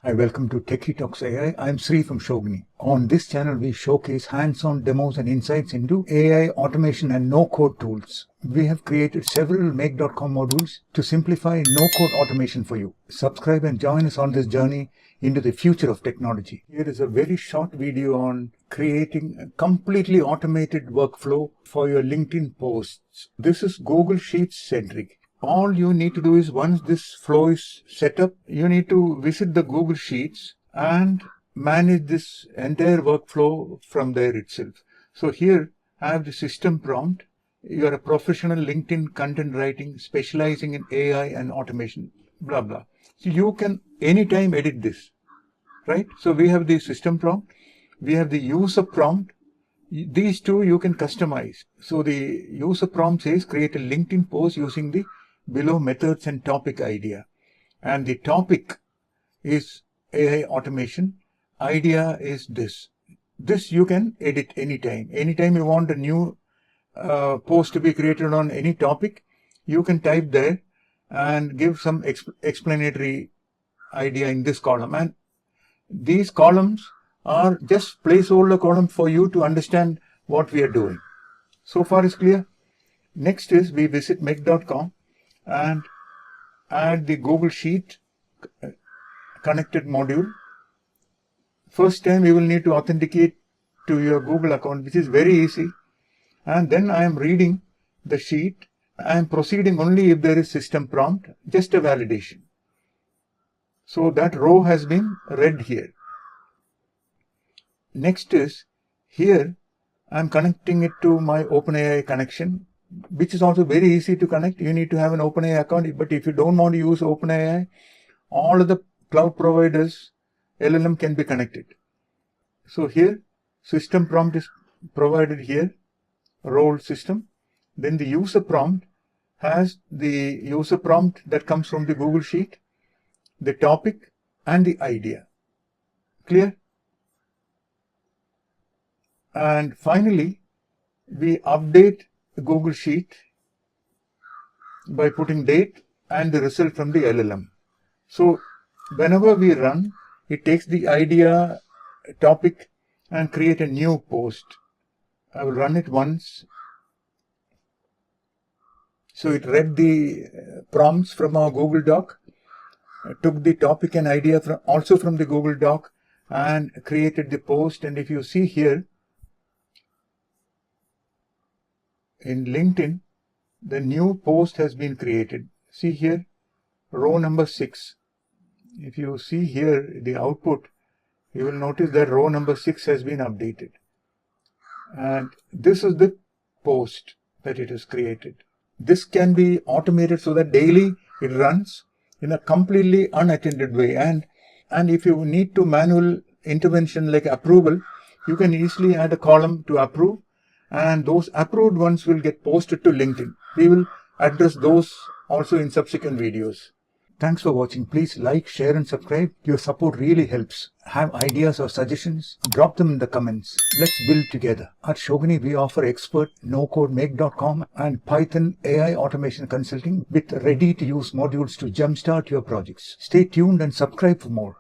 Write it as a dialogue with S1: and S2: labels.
S1: Hi, welcome to Techie Talks AI. I'm Sri from Schogini. On this channel, we showcase hands-on demos and insights into AI automation and no-code tools. We have created several Make.com modules to simplify no-code automation for you. Subscribe and join us on this journey into the future of technology. Here is a very short video on creating a completely automated workflow for your LinkedIn posts. This is Google Sheets centric. All you need to do is, once this flow is set up, you need to visit the Google Sheets and manage this entire workflow from there itself. So here I have the system prompt. You are a professional LinkedIn content writing, specializing in AI and automation, blah, blah. So you can anytime edit this, right? So we have the system prompt. We have the user prompt. These two you can customize. So the user prompt says create a LinkedIn post using the below methods and topic idea, and the topic is AI automation. Idea is this you can edit anytime you want a new post to be created on any topic. You can type there and give some explanatory idea in this column, and these columns are just placeholder column for you to understand what we are doing. So far is clear. Next is we visit Make.com and add the Google Sheet connected module. First time you will need to authenticate to your Google account, which is very easy. And then I am reading the sheet. I am proceeding only if there is system prompt, just a validation. So that row has been read here. Next is here I am connecting it to my OpenAI connection, which is also very easy to connect. You need to have an OpenAI account, but if you don't want to use OpenAI, all of the cloud providers LLM can be connected. So here system prompt is provided here, role system. Then the user prompt has the user prompt that comes from the Google Sheet, the topic and the idea. Clear? And finally we update the Google Sheet by putting date and the result from the LLM. So whenever we run, it takes the idea, topic and create a new post. I will run it once. So it read the prompts from our Google Doc, took the topic and idea also from the Google Doc and created the post. And if you see here, in LinkedIn, the new post has been created. See here, row number 6. If you see here the output, you will notice that row number 6 has been updated. And this is the post that it has created. This can be automated so that daily it runs in a completely unattended way. And if you need to manual intervention like approval, you can easily add a column to approve, and those approved ones will get posted to LinkedIn. We will address those also in subsequent videos. Thanks for watching. Please like, share and subscribe. Your support really helps. Have ideas or suggestions? Drop them in the comments. Let's build together. At Schogini, we offer expert no-code Make.com and Python AI automation consulting with ready-to-use modules to jumpstart your projects. Stay tuned and subscribe for more.